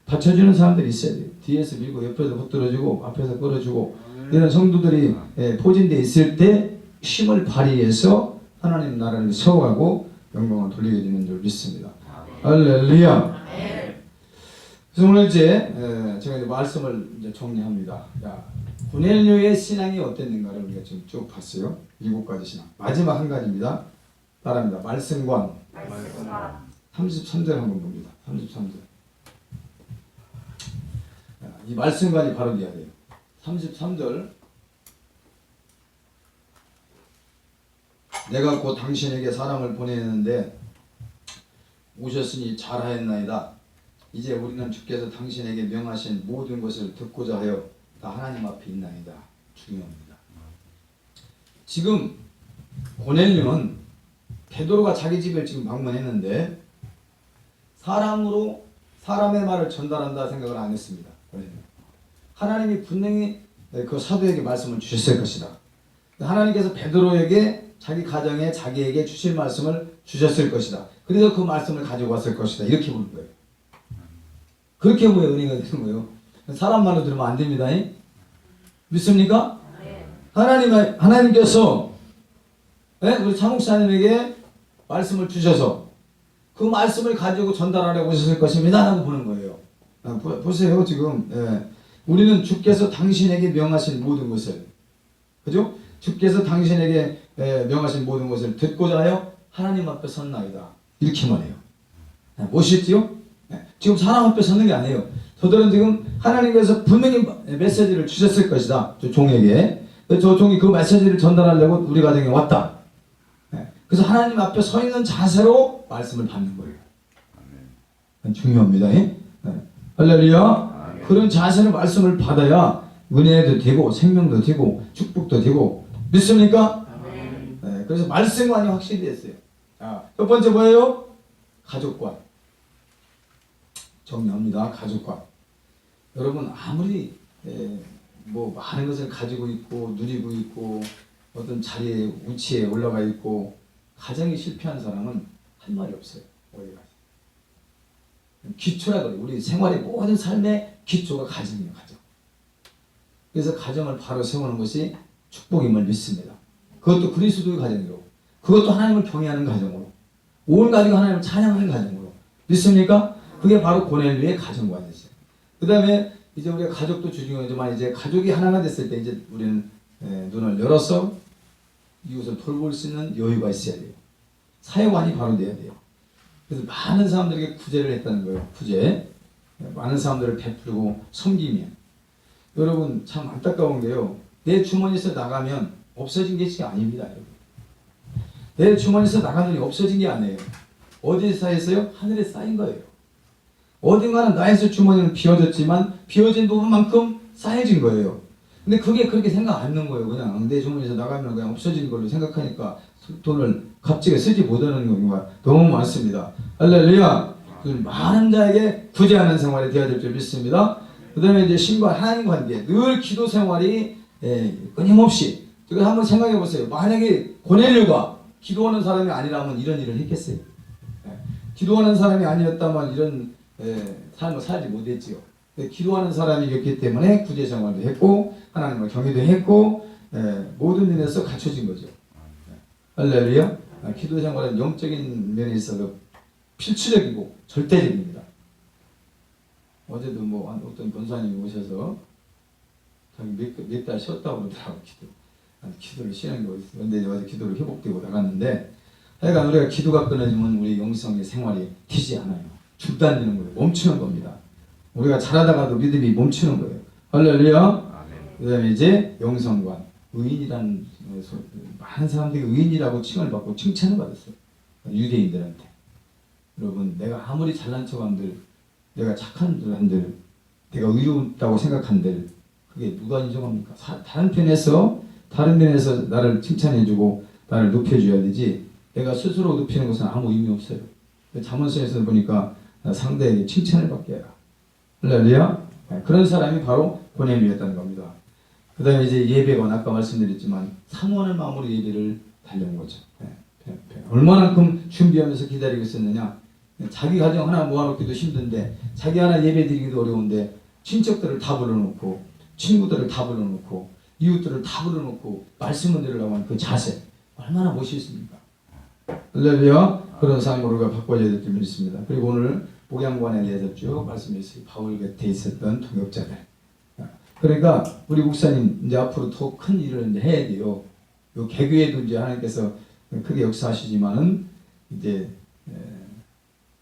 받쳐주는 사람들이 있어야 돼요. 뒤에서 밀고 옆에서 붙들어주고 앞에서 끌어주고 이런 성도들이 포진되어 있을 때 힘을 발휘해서 하나님 나라를 세워가고 영광을 돌리게 되는 줄 믿습니다. 할렐루야. 그래서 오늘 이제 제가 이제 말씀을 이제 정리합니다. 고넬료의 신앙이 어땠는가를 우리가 지금 쭉 봤어요. 7가지 신앙. 마지막 한 가지입니다. 따라합니다. 말씀관. 33절 한번 봅니다. 33절. 이 말씀관이 바로 돼야 돼요. 33절. 내가 곧 당신에게 사람을 보내는데 오셨으니 잘하였나이다. 이제 우리는 주께서 당신에게 명하신 모든 것을 듣고자 하여 다 하나님 앞에 있나이다. 중요합니다. 지금 고넬료는 베드로가 자기 집을 지금 방문했는데 사람으로 사람의 말을 전달한다 생각을 안 했습니다. 하나님이 분명히 그 사도에게 말씀을 주셨을 것이다. 하나님께서 베드로에게 자기 가정에 자기에게 주실 말씀을 주셨을 것이다. 그래서 그 말씀을 가지고 왔을 것이다. 이렇게 보는 거예요. 그렇게 보여 은혜가 되는 거예요. 사람 말로 들으면 안 됩니다. 믿습니까? 하나님께서 우리 차목사님에게 말씀을 주셔서 그 말씀을 가지고 전달하려고 오셨을 것입니다. 라고 보는 거예요. 보세요. 지금 우리는 주께서 당신에게 명하신 모든 것을, 그죠? 주께서 당신에게 명하신 모든 것을 듣고자 하여 하나님 앞에 섰나이다. 이렇게 말해요. 멋있지요? 지금 사람 앞에 섰는 게 아니에요. 저들은 지금 하나님께서 분명히 메시지를 주셨을 것이다. 저 종에게. 저 종이 그 메시지를 전달하려고 우리 가정에 왔다. 그래서 하나님 앞에 서 있는 자세로 말씀을 받는 거예요. 중요합니다. 할렐루야. 그런 자세로 말씀을 받아야 은혜도 되고 생명도 되고 축복도 되고 믿습니까? 그래서 말씀관이 확실히 됐어요. 첫 번째 뭐예요? 가족관. 정리합니다. 가족관. 여러분 아무리 뭐 많은 것을 가지고 있고 누리고 있고 어떤 자리에 위치에 올라가 있고 가정이 실패한 사람은 할 말이 없어요. 어디가 기초라 그래요. 우리 생활의 모든 삶의 기초가 가정이에요. 가정. 그래서 가정을 바로 세우는 것이 축복임을 믿습니다. 그것도 그리스도의 가정으로, 그것도 하나님을 경외하는 가정으로, 온 가족이 하나님을 찬양하는 가정으로 믿습니까? 그게 바로 고넬료의 가정관이었어요. 그 다음에 이제 우리가 가족도 중요하지만 이제 가족이 하나가 됐을 때 이제 우리는 눈을 열어서 이웃을 돌볼 수 있는 여유가 있어야 돼요. 사회관이 바로 돼야 돼요. 그래서 많은 사람들에게 구제를 했다는 거예요. 구제. 많은 사람들을 베풀고 섬기면. 여러분 참 안타까운 게요. 내 주머니에서 나가면 없어진 게 아닙니다. 여러분. 내 주머니에서 나간 돈이 없어진 게 아니에요. 어디에 쌓였어요? 하늘에 쌓인 거예요. 어딘가는 나에서 주머니는 비워졌지만 비워진 부분만큼 쌓여진 거예요. 근데 그게 그렇게 생각 안 하는 거예요. 그냥 내 주머니에서 나가면 그냥 없어진 걸로 생각하니까 돈을 값지게 쓰지 못하는 경우가 너무 많습니다. 할렐루야. 많은 자에게 구제하는 생활이 되어야 될 줄 믿습니다. 그 다음에 이제 신과 하나님 관계, 늘 기도 생활이 끊임없이. 지금 한번 생각해 보세요. 만약에 고넬료가 기도하는 사람이 아니라면 이런 일을 했겠어요? 기도하는 사람이 아니었다면 이런 삶을 살지 못했지요. 기도하는 사람이었기 때문에 구제 생활도 했고 하나님을 경외도 했고 모든 면에서 갖춰진 거죠. 할렐루야. 기도 생활은 영적인 면에 있어서 필수적이고 절대적입니다. 어제도 뭐 어떤 권사님이 오셔서 몇 달 쉬었다고 그러더라고요. 기도를 쉬는 게 어딨어. 근데 어제 기도를 회복되고 나갔는데 하여간 우리가 기도가 끊어지면 우리 영성의 생활이 되지 않아요. 중단되는 거예요. 멈추는 겁니다. 우리가 잘하다가도 믿음이 멈추는 거예요. 할렐루야. 그 다음에 이제 영성관. 의인이라는 많은 사람들이 의인이라고 칭을 받고 칭찬을 받았어요. 유대인들한테. 여러분 내가 아무리 잘난 척한들, 내가 착한 한들, 내가 의롭다고 생각한들 그게 누가 인정합니까? 다른 면에서 나를 칭찬해주고 나를 높여줘야 되지 내가 스스로 높이는 것은 아무 의미 없어요. 잠언서에서 보니까 상대에게 칭찬을 받게 해라. 할렐루야. 그런 사람이 바로 고넬료였다는 겁니다. 그 다음에 이제 예배가 아까 말씀드렸지만 사모하는 마음으로 예배를 달려온 거죠. 얼마만큼 준비하면서 기다리고 있었느냐. 자기 가정 하나 모아놓기도 힘든데, 자기 하나 예배 드리기도 어려운데 친척들을 다 불러놓고 친구들을 다 불러놓고 이웃들을 다 불러놓고 말씀을 들으려고 하는 그 자세 얼마나 멋있습니까? 할렐루야. 그런 삶으로 우리가 바꿔야 될 점이 있습니다. 그리고 오늘 복양관에 대해서 쭉 말씀했어요. 바울 곁에 있었던 동역자들. 그러니까 우리 목사님 이제 앞으로 더 큰 일을 이제 해야 돼요. 요 개교에도 이제 하나님께서 크게 역사하시지만은 이제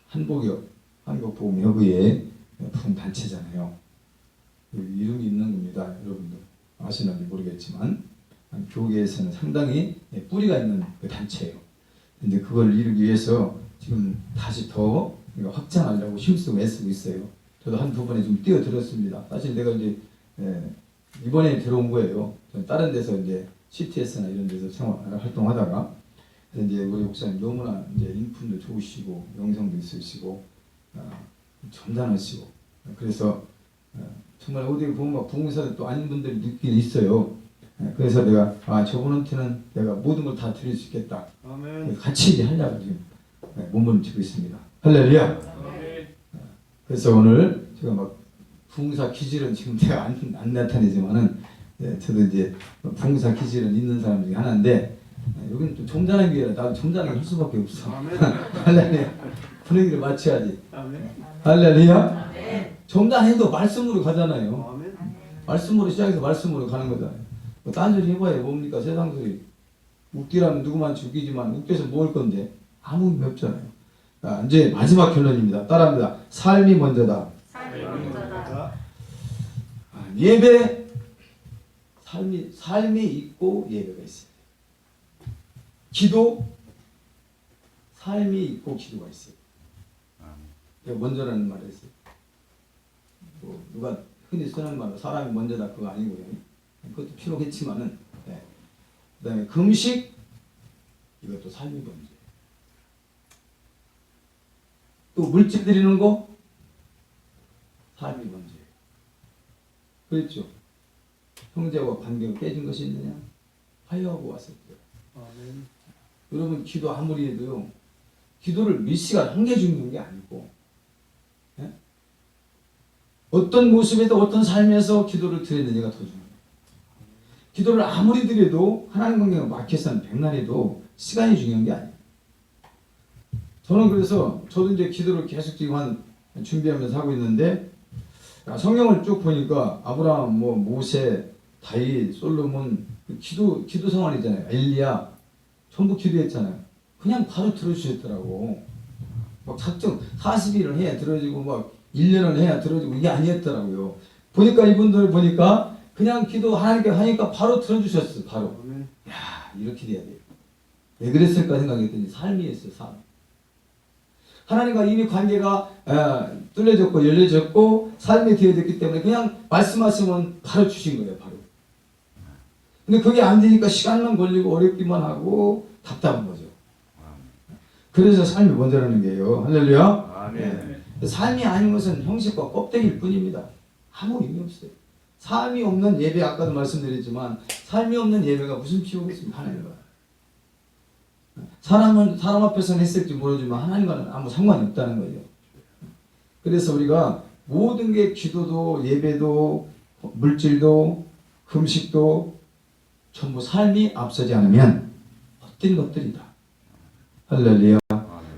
한복역 한국복음협의회 품 단체잖아요. 이름이 있는 겁니다. 여러분들 아시는지 모르겠지만 교계에서는 상당히 뿌리가 있는 그 단체예요. 근데 그걸 이루기 위해서 지금 다시 더 확장하려고 힘쓰고 애쓰고 있어요. 저도 한두 번에 좀 뛰어들었습니다. 사실 내가 이제 이번에 들어온 거예요. 다른 데서 이제 CTS나 이런 데서 활동하다가 이제 우리 목사님 너무나 이제 인품도 좋으시고 영성도 있으시고 점잖으시고 그래서 정말 어디 보면 부흥사도 또 아닌 분들이 있긴 있어요. 그래서 내가 저분한테는 내가 모든 걸 다 드릴 수 있겠다. 아멘. 같이 이제 하려고 지금 몸부림치고 있습니다. 할렐루야. 그래서 오늘 제가 막 부흥사 기질은 지금 제가 안 나타내지만은 저도 이제 부흥사 기질은 있는 사람 중에 하나인데 여기는 좀 점잖은 교회라 나도 점잖게 할 수밖에 없어. 할렐루야. 분위기를 맞춰야지. 할렐루야. 점잖해도 말씀으로 가잖아요. 말씀으로 시작해서 말씀으로 가는 거잖아요. 뭐 딴소리 해봐야 뭡니까? 세상 소리. 웃기라면 누구만치 웃기지만 웃겨서 먹을 건데 아무 의미 없잖아요. 이제 마지막 결론입니다. 따라합니다. 삶이 먼저다. 예배, 삶이 있고 예배가 있어요. 기도, 삶이 있고 기도가 있어요. 제가 먼저라는 말을 했어요. 뭐 누가 흔히 쓰는 말로 사람이 먼저다 그거 아니고요. 그것도 필요했지만은 그 다음에 금식 이것도 삶이 먼저예요. 또 물질 드리는 거 삶이 먼저예요. 그렇죠? 형제와 관계가 깨진 것이 있느냐? 화해하고 왔을 때. 여러분 기도 아무리 해도요. 기도를 몇 시간 한 개 중요한 게 아니고 어떤 모습에도 어떤 삶에서 기도를 드리느냐가 더 중요해요. 기도를 아무리 드려도 하나님 관계가 막혀서는 백날해도 시간이 중요한 게 아니에요. 저는 그래서 저도 이제 기도를 계속 지금 준비하면서 하고 있는데 성경을 쭉 보니까 아브라함, 모세, 다윗, 솔로몬 기도 생활이잖아요. 엘리야 전부 기도했잖아요. 그냥 바로 들어주셨더라고. 막 작정 40일을 해야 들어지고 막 1년을 해야 들어지고 이게 아니었더라고요. 보니까 이분들 보니까 그냥 기도 하나님께 하니까 바로 들어주셨어. 바로. 야 이렇게 돼야 돼요. 왜 그랬을까 생각했더니 삶이었어요. 삶. 하나님과 이미 관계가 뚫려졌고 열려졌고 삶이 되어졌기 때문에 그냥 말씀하시면 바로 주신 거예요. 바로. 근데 그게 안 되니까 시간만 걸리고 어렵기만 하고 답답한 거죠. 그래서 삶이 먼저라는 게요. 할렐루야. 네. 삶이 아닌 것은 형식과 껍데기일 뿐입니다. 아무 의미 없어요. 삶이 없는 예배 아까도 말씀드렸지만 삶이 없는 예배가 무슨 필요가 있습니까? 하나님과. 사람 앞에서는 했을지 모르지만 하나님과는 아무 상관이 없다는 거예요. 그래서 우리가 모든 게 기도도 예배도 물질도 금식도 전부 삶이 앞서지 않으면 헛된 것들이다. 할렐루야.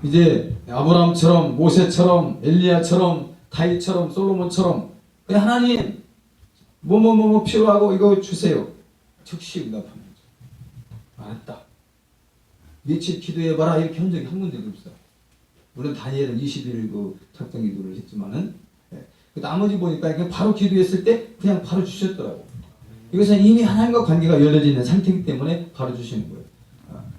이제 아브라함처럼 모세처럼 엘리야처럼 다윗처럼 솔로몬처럼 그냥 하나님 뭐 필요하고 이거 주세요. 즉시 응답하는 거죠. 알았다. 며칠 기도해봐라 이렇게 한 적이 한 군데도 없어. 물론 다니엘은 20일 그 작정 기도를 했지만은 나머지 보니까 그냥 바로 기도했을 때 그냥 바로 주셨더라고. 이것은 이미 하나님과 관계가 열려져 있는 상태이기 때문에 바로 주시는 거예요.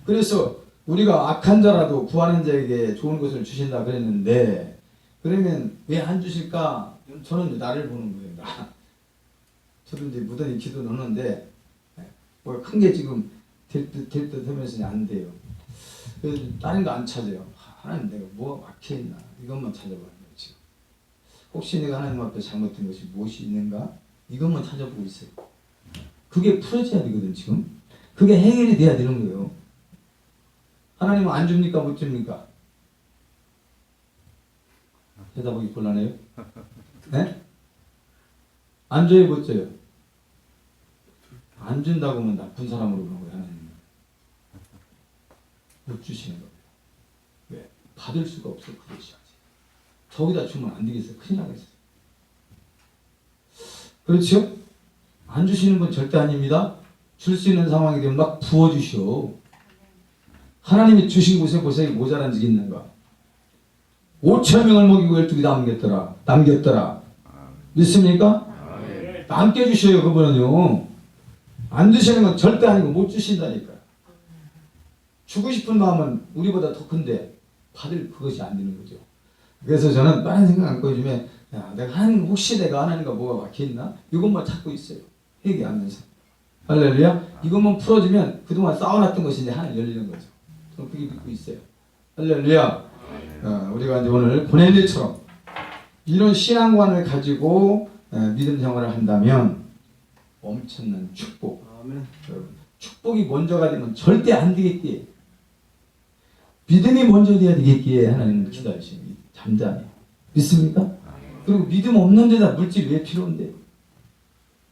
그래서 우리가 악한 자라도 구하는 자에게 좋은 것을 주신다 그랬는데 그러면 왜 안 주실까? 저는 나를 보는 거예요. 저도 이제 무던히 기도 넣는데 뭐 큰 게 지금 될 듯 하면서 안 돼요. 그래서 다른 거 안 찾아요. 하나님 내가 뭐가 막혀있나 이것만 찾아봐요. 지금. 혹시 내가 하나님 앞에 잘못된 것이 무엇이 있는가? 이것만 찾아보고 있어요. 그게 풀어져야 되거든 지금. 그게 해결이 돼야 되는 거예요. 하나님은 안 줍니까 못 줍니까? 대답하기 곤란해요. 네? 안 줘요 못 줘요? 안 준다고 하면 나쁜 사람으로 보는 거예요. 하나님은 못 주시는 거예요. 왜? 받을 수가 없어. 그것이 저기다 주면 안 되겠어요. 큰일 나겠어요. 그렇죠? 안 주시는 분 절대 아닙니다. 줄 수 있는 상황이 되면 막 부어주셔. 하나님이 주신 곳에 보세요. 모자란 적이 있는가? 5,000명을 먹이고 12개 남겼더라. 믿습니까? 남겨주셔요. 그분은요. 안 주시는 건 절대 아니고 못 주신다니까요. 주고 싶은 마음은 우리보다 더 큰데 받을 그것이 안 되는 거죠. 그래서 저는 다른 생각 안 꺼주면 야, 내가 하나님 혹시 내가 하나님과 뭐가 막혀있나? 이것만 찾고 있어요. 회개하면서. 할렐루야. 이것만 풀어주면 그동안 쌓아놨던 것이 이제 하나 열리는 거죠. 저는 그게 믿고 있어요. 할렐루야. 우리가 이제 오늘 고넬료처럼 이런 신앙관을 가지고 믿음 생활을 한다면 엄청난 축복. 아멘. 여러분, 축복이 먼저가 되면 절대 안 되겠기에 믿음이 먼저 돼야 되겠기에 하나님은 기다리십니다. 잠잠히. 믿습니까? 그리고 믿음 없는 데다 물질이 왜 필요한데?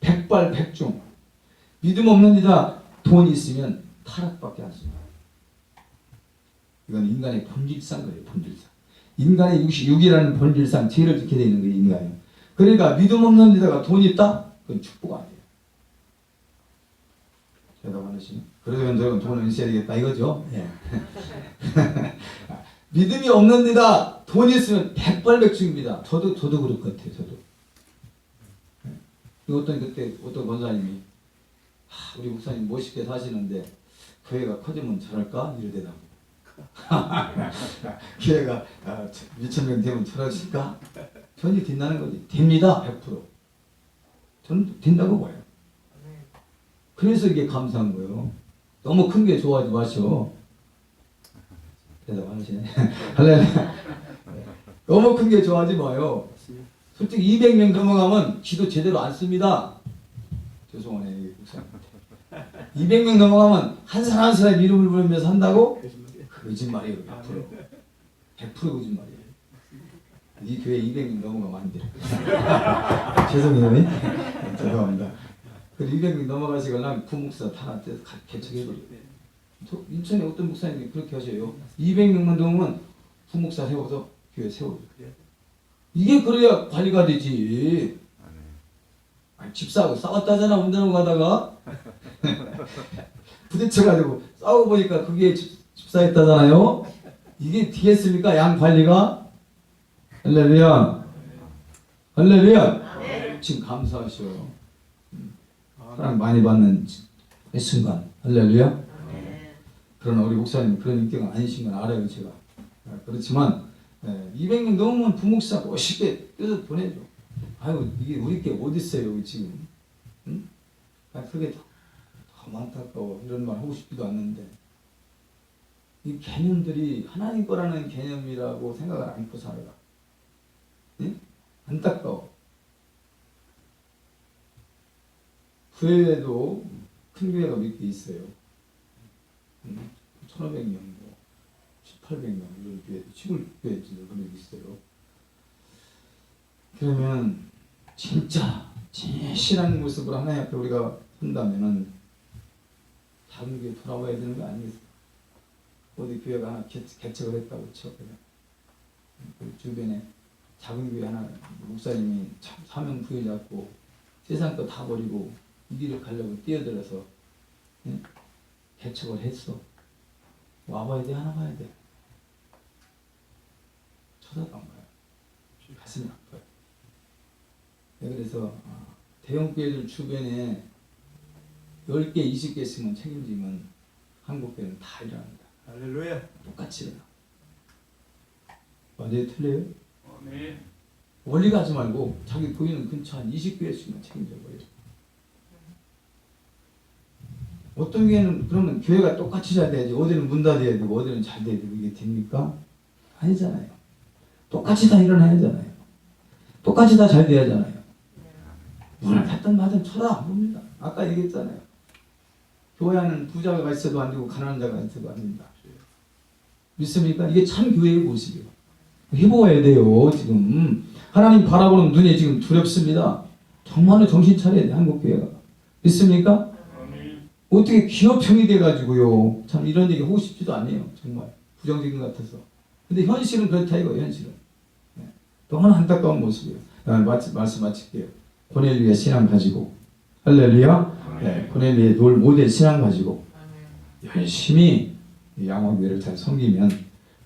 백발백중. 믿음 없는 데다 돈이 있으면 타락밖에 안 씁니다. 이건 인간의 본질상 그래요. 본질상. 인간의 육이라는 본질상 죄를 짓게 되는 거예요. 인간이. 그러니까 믿음 없는 데다가 돈이 있다? 그건 축복 아니에요. 대답 안 하시네. 그러면 저는 돈을 있어야 되겠다 이거죠. 예. 믿음이 없는 데다 돈이 있으면 백발백중입니다. 저도 그럴 것 같아요. 저도. 그때 어떤 권사님이 우리 목사님 멋있게 사시는데 교회가 커지면 저럴까? 이러더라고. 교회가 2,000명 되면 저러실까? 전혀 된다는 거지. 됩니다. 100%. 저는 된다고 봐요. 그래서 이게 감사한 거예요. 너무 큰 게 좋아하지 마시오. 대답 안 하시네. 너무 큰 게 좋아하지 마요. 솔직히 200명 넘어가면 기도 제대로 안 씁니다. 죄송하네요. 200명 넘어가면 한 사람 한 사람 이름을 부르면서 한다고? 거짓말이에요. 100% 거짓말이에요. 이 교회 200명 넘어가면 안 돼. 죄송해요. 죄송합니다. 그 200명 넘어가시거나 부목사 다 개척해버려요. 인천에 어떤 목사님이 그렇게 하셔요. 200명만 넘으면 부목사 세워서 교회 세워요. 이게 그래야 관리가 되지. 집사하고 싸웠다잖아. 운전하고 가다가 부딪혀가지고 싸우고 보니까 그게 집사했다잖아요. 이게 되겠습니까? 양 관리가? 할렐루야. 할렐루야. 지금 감사하시오. 사랑 많이 받는 순간. 할렐루야. 그러나 우리 목사님 그런 인격은 아니신 건 알아요. 제가. 그렇지만 200명 넘으면 부목사 멋있게 뜯어 보내줘. 아유 이게 우리 게 어디 있어요 지금. 응? 그게 더 안타까워. 이런 말 하고 싶지도 않는데 이 개념들이 하나님 거라는 개념이라고 생각을 안고 살아가. 응? 안타까워. 교회에도 큰 교회가 몇 개 있어요. 1,500명, 1,800명 이런 교회, 시골 교회들도 그런 게 있어요. 그러면 진짜 진실한 모습으로 하나님 앞에 우리가 선다면은 작은 교회 돌아와야 되는 거 아니겠어요? 어디 교회가 하나 개척을 했다고 쳐. 그 주변에 작은 교회 하나 목사님이 사명 부여잡고 세상 거 다 버리고 이 길을 가려고 뛰어들어서 개척을 했어. 와봐야 돼, 하나 봐야 돼. 쳐다도 안 봐요. 가슴이 아파요. 그래서 대형 교회들 주변에 10개, 20개 있으면 책임지면 한국 교회는 다 일어납니다. 할렐루야. 똑같이 일어나. 완전히 틀려요? 네. 멀리 가지 말고 자기 보이는 근처 한 20교회씩만 책임져버려요. 어떤 교회는 그러면 교회가 똑같이 잘 돼야지 어디는 문 닫아야 되고 어디는 잘 돼야 되고 이게 됩니까? 아니잖아요. 똑같이 다 일어나야 하잖아요. 똑같이 다 잘 돼야 하잖아요. 문을 닫든 마든 쳐다 안 봅니다. 아까 얘기했잖아요. 교회 안은 부자가 있어도 안 되고 가난한 자가 있어도 안 된다. 믿습니까? 이게 참 교회의 모습이에요. 해보아야 돼요. 지금 하나님 바라보는 눈이 지금 두렵습니다. 정말로 정신 차려야 돼, 한국교회가. 믿습니까? 어떻게 기업형이 돼가지고요. 참 이런 얘기 하고 싶지도 않아요. 정말 부정적인 것 같아서. 근데 현실은 그렇다 이거 현실은. 네. 너무나 안타까운 모습이에요. 말씀 마칠게요. 고넬료의 신앙 가지고 할렐루야. 네, 고넬료의 롤 모델 신앙 가지고 열심히 양호교회를 잘 섬기면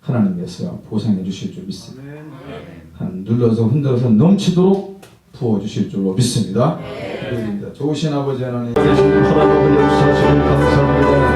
하나님께서 보상해 주실 줄 믿습니다. 눌러서 흔들어서 넘치도록 부어주실 줄로 믿습니다. 좋으신 아버지 하나님, 하나님을 역사하시는 감사합니다.